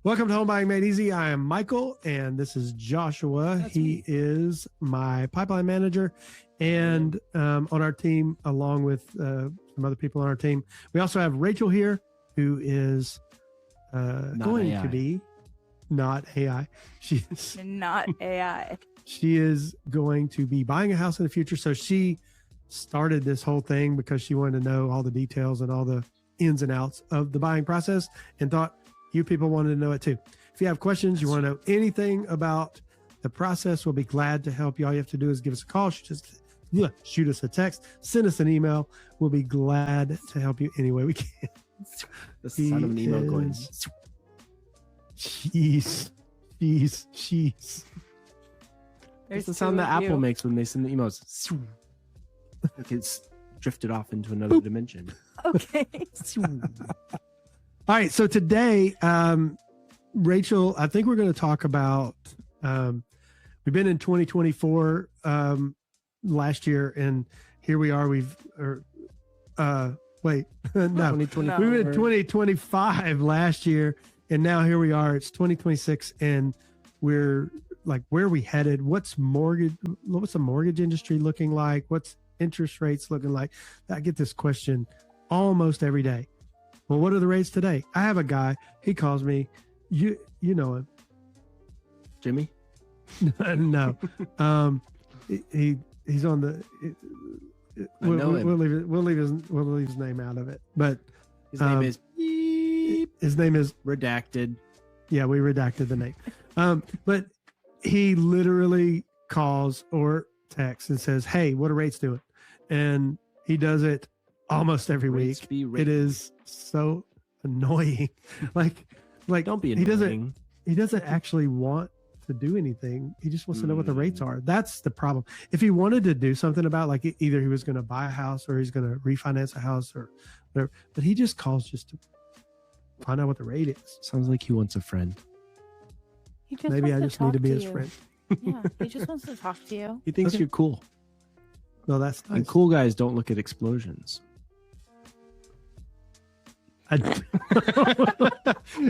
Welcome to Home Buying Made Easy. I am Michael, and this is Joshua. He is my pipeline manager, and on our team, along with some other people on our team, we also have Rachel here, who is going to be not AI. She's not AI. She is going to be buying a house in the future. So she started this whole thing because she wanted to know all the details and all the ins and outs of the buying process, and thought you people wanted to know it too. If you have questions, you want to know anything about the process, we'll be glad to help you. All you have to do is give us a call, shoot us a text, send us an email. We'll be glad to help you any way we can. The sound of an email going. Cheese. It's the sound that Apple makes when they send the emails. Like it's drifted off into another dimension. Okay. All right. So today, Rachel, I think we're going to talk about, we've been in 2024 last year, and here we are. No, we were in 2025 last year, and now here we are. It's 2026, and we're like, where are we headed? What's the mortgage industry looking like? What's interest rates looking like? I get this question almost every day. Well, what are the rates today? I have a guy, he calls me, you know him. Jimmy? No. He's on the, we'll leave his name out of it, but his name is redacted. Yeah, we redacted the name. But he literally calls or texts and says, hey, what are rates doing? And he does it almost every week. It is so annoying. like don't be annoying. He doesn't actually want to do anything. He just wants to know what the rates are. That's the problem. If he wanted to do something about, like, either he was going to buy a house or he's going to refinance a house or whatever, but he just calls just to find out what the rate is. Sounds like he wants a friend. Maybe I just need to be his friend. Yeah, he just wants to talk to you. He thinks you're cool. No, that's nice. And cool guys don't look at explosions. It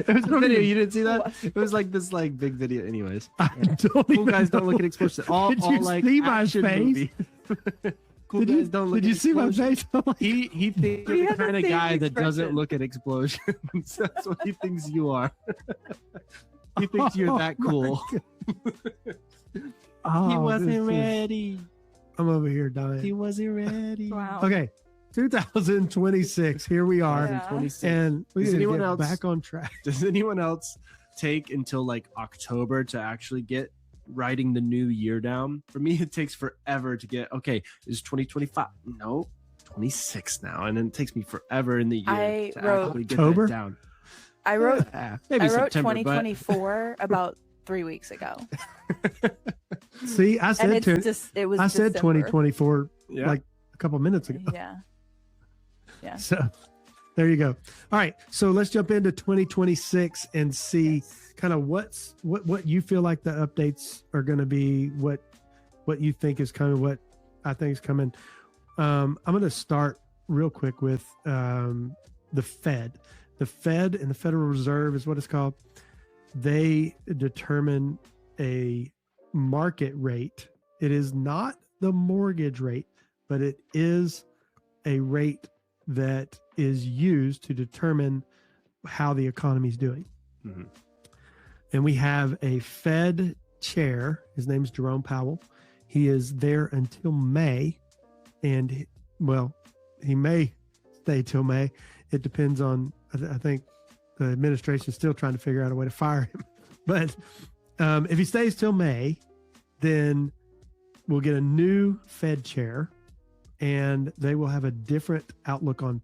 was a video. You didn't see that? It was like this big video. Anyways, cool guys don't look at explosions. Did you see my face? Cool guys don't look. Did you see my face? He thinks you're the kind of guy that doesn't look at explosions. That's what he thinks you are. He thinks you're that cool. He wasn't ready. I'm over here dying. He wasn't ready. Wow. Okay, 2026. Here we are, and does anyone else back on track? Does anyone else take until like October to actually get writing the new year down? For me, it takes forever to get. Okay, it's 2025. No, 26 now, and then it takes me forever in the year to actually get that down. I wrote September, 2024 about 3 weeks ago. See, I said it was. I said 2024 like a couple minutes ago. Yeah. So there you go. All right, so let's jump into 2026 and see kind of what you feel like the updates are going to be. What you think is coming. What I think is coming. I'm going to start real quick with the Fed. The Fed and the Federal Reserve is what it's called. They determine a market rate. It is not the mortgage rate, but it is a rate that is used to determine how the economy is doing. Mm-hmm. And we have a Fed chair. His name is Jerome Powell. He is there until May. And, he may stay till May. It depends on, I think the administration is still trying to figure out a way to fire him. But if he stays till May, then we'll get a new Fed chair, and they will have a different outlook on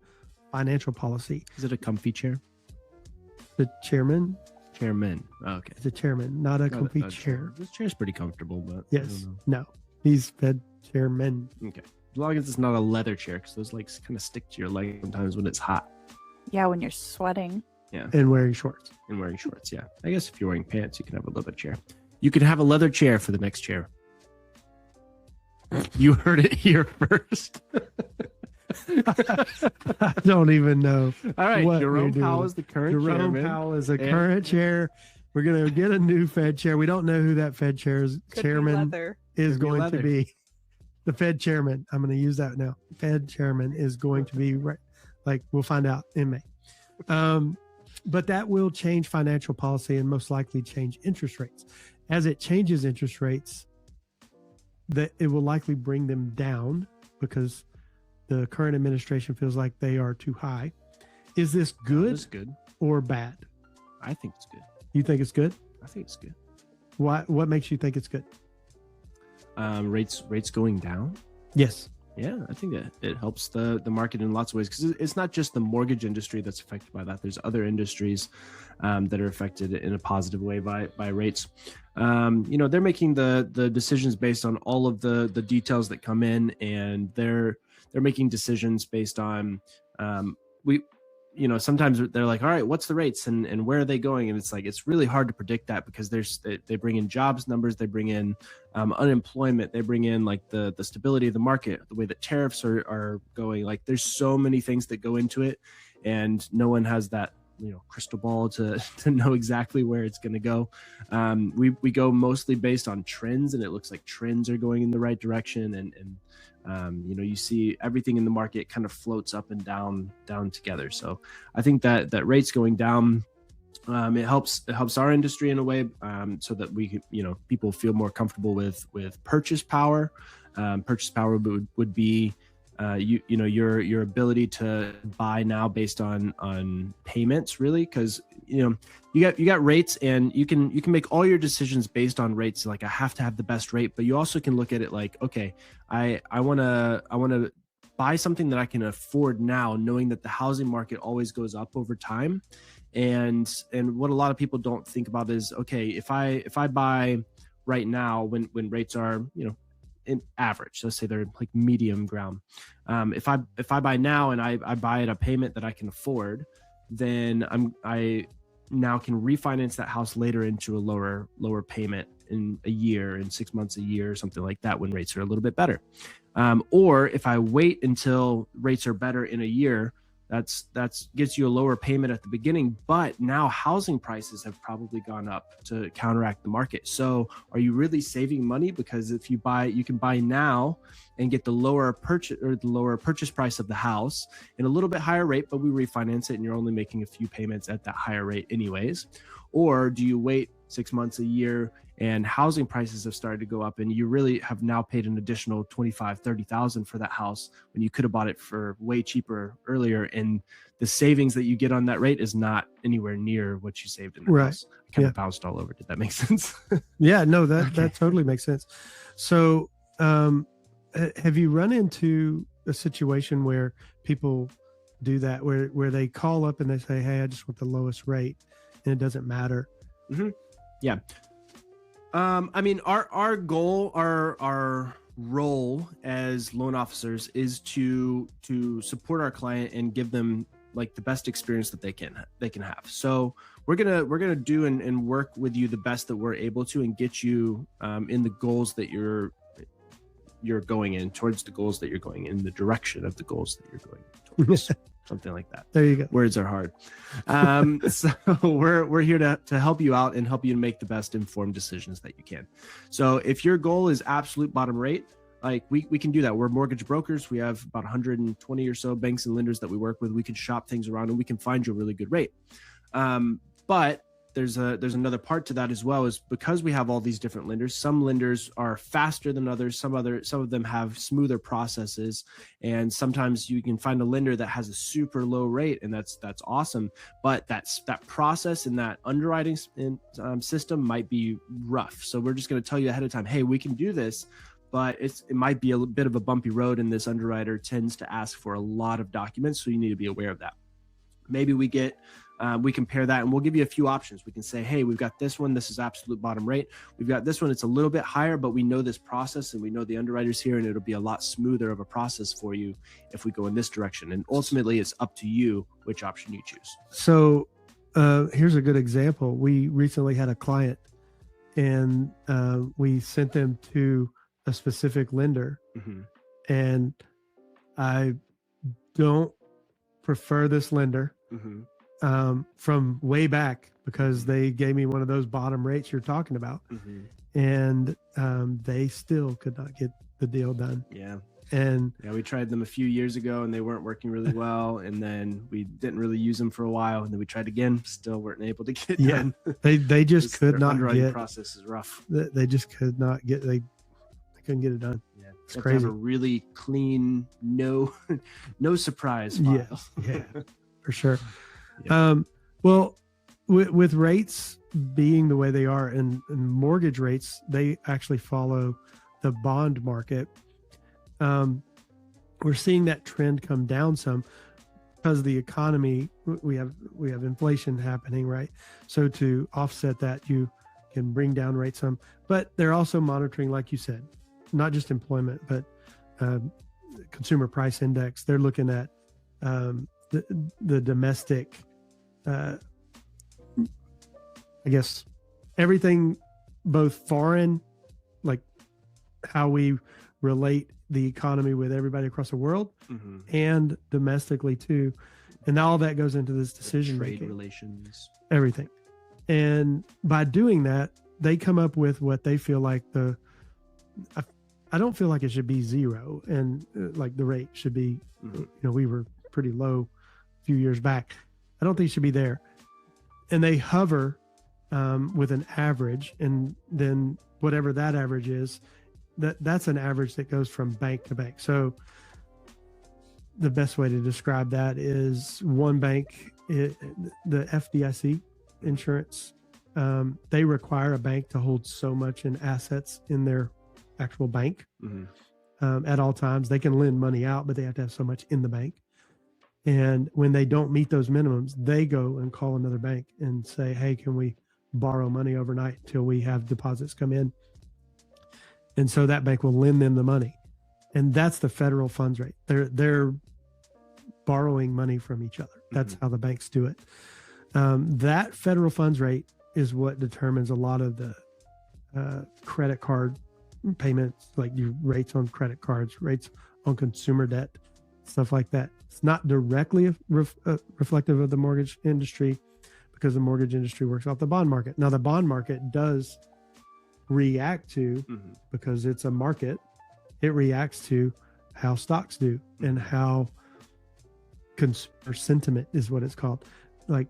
financial policy. Is it a comfy chair? The chairman? Chairman. Oh, okay. It's a chairman, not a comfy chair. This chair's pretty comfortable, but yes. No. He's Fed chairman. Okay. As long as it's not a leather chair, because those legs kind of stick to your leg sometimes when it's hot. Yeah, when you're sweating. Yeah. And wearing shorts. Yeah. I guess if you're wearing pants, you can have a leather chair. You can have a leather chair for the next chair. You heard it here first. I don't even know. All right, what Jerome we're doing. Powell is the current Jerome chairman. Powell is a and- current chair. We're going to get a new Fed chair. We don't know who that Fed Could be chairman leather. is Could be going to leather. be. The Fed chairman. I'm going to use that now. Fed chairman is going to be right. Like we'll find out in May. But that will change financial policy and most likely change interest rates. As it changes interest rates, that it will likely bring them down because the current administration feels like they are too high. Is this good That's good. or bad? I think it's good. You think it's good? I think it's good. Why? What makes you think it's good? Rates going down. Yes. Yeah, I think that it helps the market in lots of ways because it's not just the mortgage industry that's affected by that. There's other industries that are affected in a positive way by rates. They're making the decisions based on all of the details that come in, and they're making decisions based on sometimes they're like, all right, what's the rates and where are they going? And it's like, it's really hard to predict that because they bring in jobs numbers, they bring in unemployment, they bring in like the stability of the market, the way that tariffs are going. Like there's so many things that go into it, and no one has that crystal ball to know exactly where it's going to go. We go mostly based on trends, and it looks like trends are going in the right direction, and you see everything in the market kind of floats up and down together. So I think that rates going down, it helps our industry in a way, so that we can, people feel more comfortable with purchase power. Purchase power would be your ability to buy now based on payments, really, because you got rates, and you can make all your decisions based on rates. Like I have to have the best rate, but you also can look at it like, okay, I want to buy something that I can afford now, knowing that the housing market always goes up over time. And what a lot of people don't think about is, okay, if I buy right now when rates are in average, let's say they're like medium ground, if I buy now and I buy at a payment that I can afford, then I now can refinance that house later into a lower payment in a year, in 6 months, a year, or something like that, when rates are a little bit better. Or if I wait until rates are better in a year, that's gets you a lower payment at the beginning, but now housing prices have probably gone up to counteract the market. So are you really saving money? Because if you can buy now and get the lower purchase price of the house in a little bit higher rate, but we refinance it and you're only making a few payments at that higher rate anyways. Or do you wait 6 months, a year, and housing prices have started to go up, and you really have now paid an additional $25,000-$30,000 for that house when you could have bought it for way cheaper earlier, and the savings that you get on that rate is not anywhere near what you saved in the house. I kind of bounced all over. Did that make sense? Yeah, no, that totally makes sense. So have you run into a situation where people do that, where they call up and they say, hey, I just want the lowest rate, and it doesn't matter? Mm-hmm. Yeah. I mean, our goal, our role as loan officers is to support our client and give them like the best experience that they can have. So we're gonna do and work with you the best that we're able to, and get you in the goals that you're going in, towards the goals that you're going in, the direction of the goals that you're going towards. Something like that. There you go. Words are hard. So we're here to help you out and help you make the best informed decisions that you can. So if your goal is absolute bottom rate, like we can do that. We're mortgage brokers. We have about 120 or so banks and lenders that we work with. We can shop things around and we can find you a really good rate. But there's another part to that as well, is because we have all these different lenders. Some lenders are faster than others. Some of them have smoother processes, and sometimes you can find a lender that has a super low rate, and that's awesome. But that process and that underwriting system might be rough. So we're just going to tell you ahead of time, hey, we can do this, but it might be a bit of a bumpy road, and this underwriter tends to ask for a lot of documents, so you need to be aware of that. Maybe we compare that, and we'll give you a few options. We can say, hey, we've got this one. This is absolute bottom rate. We've got this one. It's a little bit higher, but we know this process and we know the underwriters here, and it'll be a lot smoother of a process for you if we go in this direction. And ultimately, it's up to you which option you choose. So here's a good example. We recently had a client, and we sent them to a specific lender, Mm-hmm. and I don't prefer this lender Mm-hmm. from way back because they gave me one of those bottom rates you're talking about, Mm-hmm. and they still could not get the deal done. Yeah. And Yeah, we tried them a few years ago and they weren't working really well. And then we didn't really use them for a while. And then we tried again, still weren't able to get Yeah. done. they just could Their not underwriting get. process is rough. They just could not get. They couldn't get it done. Yeah, It's you have to crazy. have a really clean, no surprise file. Yes, yeah, for sure. Yeah. Well, with rates being the way they are, and mortgage rates, they actually follow the bond market. We're seeing that trend come down some because the economy, we have inflation happening, right? So to offset that, you can bring down rates some, but they're also monitoring, like you said, not just employment, but consumer price index. They're looking at the domestic, I guess, everything, both foreign, like how we relate the economy with everybody across the world, Mm-hmm. and domestically too. And all that goes into this decision Trade making, relations. everything. And by doing that, they come up with what they feel like I don't feel like it should be zero, and like the rate should be, Mhm. we were pretty low a few years back. I don't think it should be there. And they hover with an average, and then whatever that average is, that's an average that goes from bank to bank. So the best way to describe that is one bank, the FDIC insurance, they require a bank to hold so much in assets in their actual bank at all times. They can lend money out, but they have to have so much in the bank. And when they don't meet those minimums, they go and call another bank and say, hey, can we borrow money overnight till we have deposits come in? And so that bank will lend them the money. And that's the federal funds rate. They're borrowing money from each other. That's how the banks do it. That federal funds rate is what determines a lot of the credit card payments, like your rates on credit cards, rates on consumer debt, stuff like that. It's not directly reflective of the mortgage industry because the mortgage industry works off the bond market. Now, the bond market does react to, because it's a market, it reacts to how stocks do and how consumer sentiment is what it's called. Like,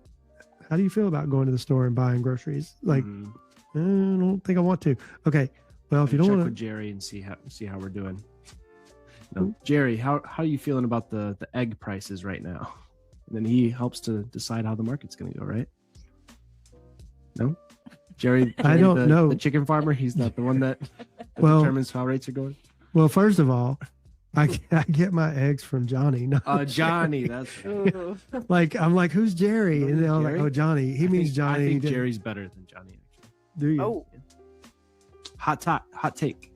how do you feel about going to the store and buying groceries? Like, I don't think I want to. Okay, well, if you don't check want with Jerry and see how we're doing. No, Jerry, how are you feeling about the egg prices right now? And then he helps to decide how the market's going to go, right? No, Jerry, I don't know. The chicken farmer. He's not the one that determines how rates are going. Well, first of all, I get my eggs from Johnny. No, Johnny, that's Ooh. like, I'm like, who's Jerry? And they're like, Jerry? oh, Johnny. He means Johnny. I think He didn't- Jerry's better than Johnny. Actually. Do you? Oh, Hot take.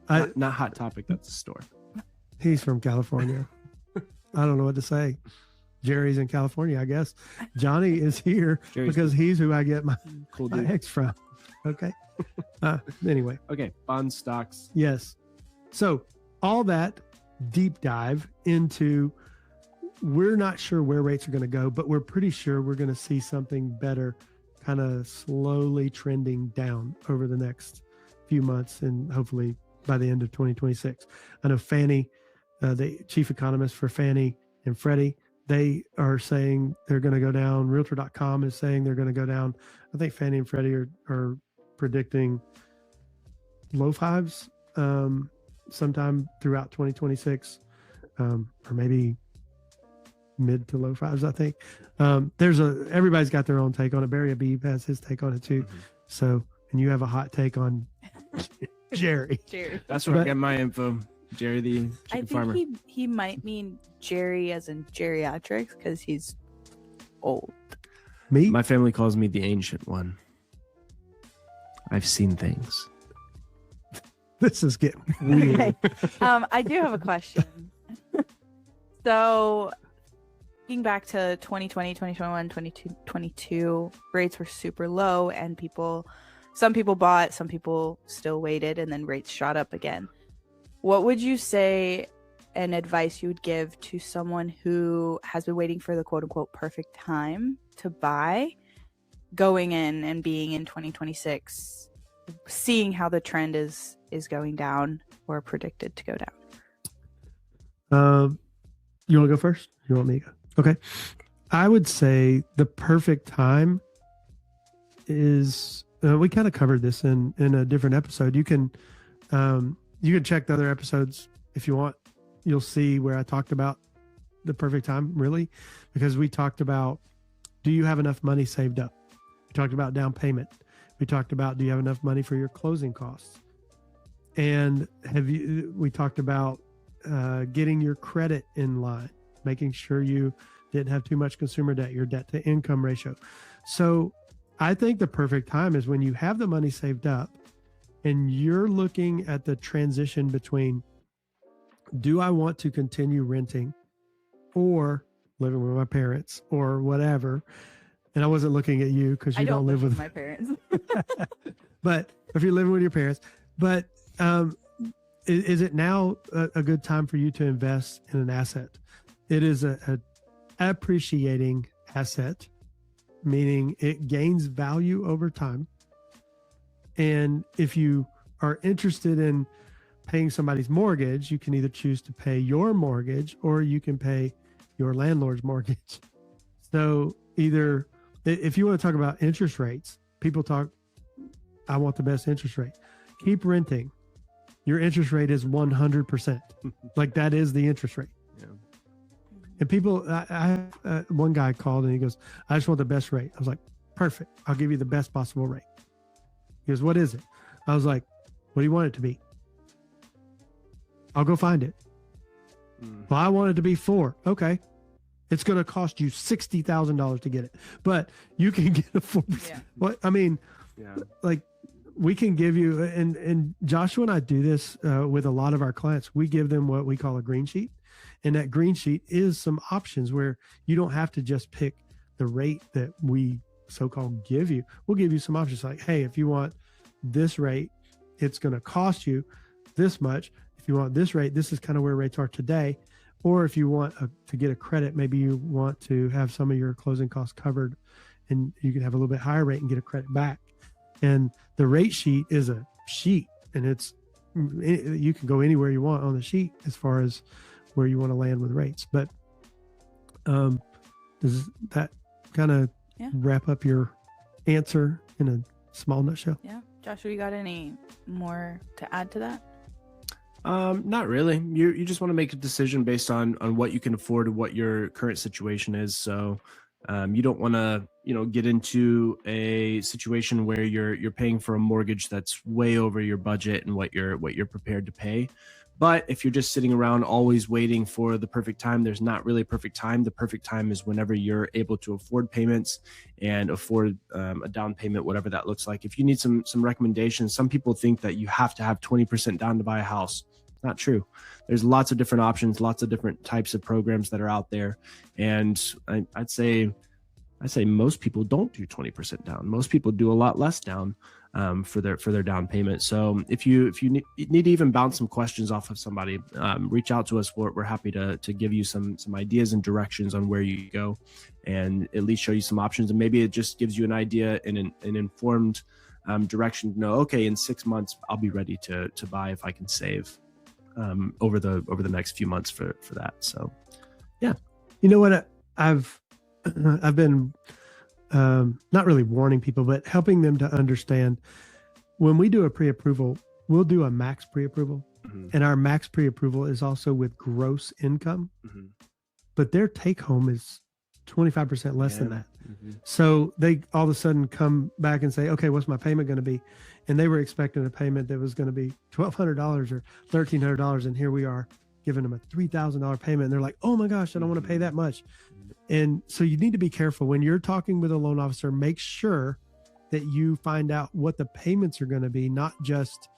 Not hot topic. That's a store. He's from California. I don't know what to say. Jerry's in California, I guess. Johnny is here Jerry's because he's who I get my cool dude. eggs from. Okay. Anyway, Okay, bond stocks. yes. So all that deep dive into, we're not sure where rates are going to go, but we're pretty sure we're going to see something better, kind of slowly trending down over the next few months, and hopefully by the end of 2026. I know Fannie, the chief economist for Fannie and Freddie, they are saying they're going to go down. Realtor.com is saying they're going to go down. I think Fannie and Freddie are predicting low fives sometime throughout 2026, or maybe mid to low fives, I think. Everybody's got their own take on it. Barry Abib has his take on it too. So, and you have a hot take on Jerry. Jerry. That's where I get my info. Jerry, the I chicken think farmer. he might mean Jerry as in geriatrics because he's old. Me? My family calls me the ancient one. I've seen things. This is getting weird. Okay. I do have a question. So, thinking back to 2020, 2021, 2022, rates were super low, and some people bought, some people still waited, and then rates shot up again. What would you say, an advice you would give to someone who has been waiting for the quote unquote perfect time to buy, going in and being in 2026, seeing how the trend is going down or predicted to go down? You want to go first? You want me to go? Okay. I would say the perfect time is, we kind of covered this in a different episode. You can check the other episodes if you want. You'll see where I talked about the perfect time, really, because we talked about, do you have enough money saved up? We talked about down payment. We talked about, do you have enough money for your closing costs? And we talked about getting your credit in line, making sure you didn't have too much consumer debt, your debt to income ratio. So I think the perfect time is when you have the money saved up and you're looking at the transition between, do I want to continue renting or living with my parents or whatever? And I wasn't looking at you because you don't live with my parents. But if you're living with your parents, but is it now a good time for you to invest in an asset? It is a appreciating asset, meaning it gains value over time. And if you are interested in paying somebody's mortgage, you can either choose to pay your mortgage or you can pay your landlord's mortgage. So either, if you want to talk about interest rates, people talk, I want the best interest rate. Keep renting. Your interest rate is 100%. Like that is the interest rate. Yeah. And people, one guy called and he goes, I just want the best rate. I was like, perfect. I'll give you the best possible rate. He goes, what is it? I was like, what do you want it to be? I'll go find it. Well, I want it to be 4. Okay. It's going to cost you $60,000 to get it, but you can get a 4%. Yeah. What I mean, like we can give you, and Joshua and I do this with a lot of our clients. We give them what we call a green sheet. And that green sheet is some options where you don't have to just pick the rate that we so-called give you. We'll give you some options like, hey, if you want this rate, it's going to cost you this much. If you want this rate, this is kind of where rates are today. Or if you want to get a credit, maybe you want to have some of your closing costs covered and you can have a little bit higher rate and get a credit back. And the rate sheet is a sheet, and you can go anywhere you want on the sheet as far as where you want to land with rates. But does that kind of wrap up your answer in a small nutshell? Yeah. Joshua, you got any more to add to that? Not really. You just want to make a decision based on what you can afford and what your current situation is. So you don't want to, get into a situation where you're paying for a mortgage that's way over your budget and what you're prepared to pay. But if you're just sitting around always waiting for the perfect time, there's not really a perfect time. The perfect time is whenever you're able to afford payments and afford a down payment, whatever that looks like. If you need some recommendations, some people think that you have to have 20% down to buy a house. It's not true. There's lots of different options, lots of different types of programs that are out there. And I'd say most people don't do 20% down. Most people do a lot less down for their down payment. So if you need to even bounce some questions off of somebody, reach out to us. We're happy to give you some ideas and directions on where you go, and at least show you some options. And maybe it just gives you an idea and an informed direction to know, okay, in 6 months I'll be ready to buy if I can save over the next few months for that. So yeah, you know what, I've been not really warning people, but helping them to understand when we do a pre-approval, we'll do a max pre-approval. Mm-hmm. And our max pre-approval is also with gross income, but their take home is 25% less than that. Mm-hmm. So they all of a sudden come back and say, okay, what's my payment going to be? And they were expecting a payment that was going to be $1,200 or $1,300. And here we are giving them a $3,000 payment. And they're like, oh my gosh, I don't want to pay that much. And so you need to be careful when you're talking with a loan officer. Make sure that you find out what the payments are going to be, not just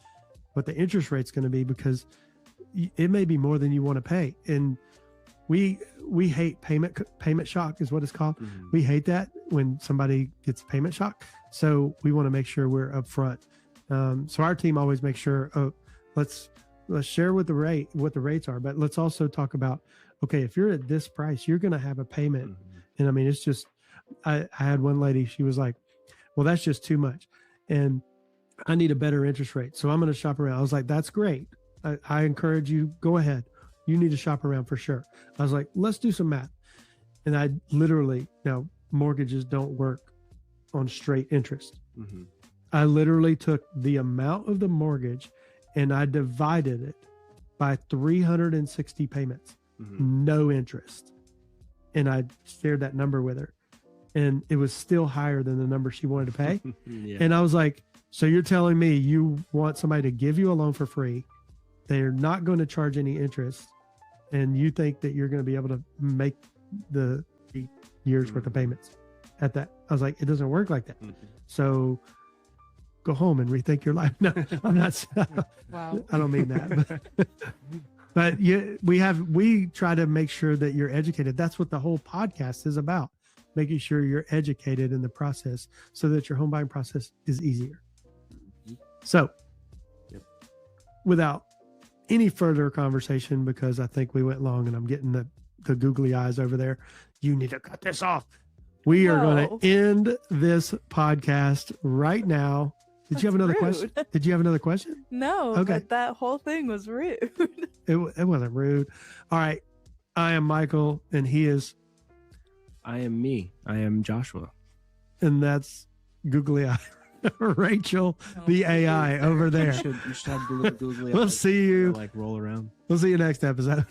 what the interest rate's going to be, because it may be more than you want to pay. And we hate payment shock is what it's called. Mm-hmm. We hate that when somebody gets payment shock. So we want to make sure we're upfront. So our team always makes sure, let's let's share what the rates are, but let's also talk about, okay, if you're at this price, you're going to have a payment. And I mean, it's just, I had one lady, she was like, well, that's just too much. And I need a better interest rate. So I'm going to shop around. I was like, that's great. I encourage you, go ahead. You need to shop around for sure. I was like, let's do some math. And I literally, now mortgages don't work on straight interest. I literally took the amount of the mortgage and I divided it by 360 payments, no interest. And I shared that number with her. And it was still higher than the number she wanted to pay. And I was like, so you're telling me you want somebody to give you a loan for free? They're not going to charge any interest. And you think that you're going to be able to make the year's worth of payments at that? I was like, it doesn't work like that. So go home and rethink your life. No, I'm not. Wow. I don't mean that. But yeah, we try to make sure that you're educated. That's what the whole podcast is about, making sure you're educated in the process so that your home buying process is easier. So without any further conversation, because I think we went long and I'm getting the googly eyes over there, you need to cut this off. We are going to end this podcast right now. Did you have another question? Did you have another question? No, Okay. but that whole thing was rude. It wasn't rude. All right. I am Michael and he is, I am me. I am Joshua. and that's googly eye. Rachel, the AI over there. You should have googly We'll eyes see you. like roll around. We'll see you next episode.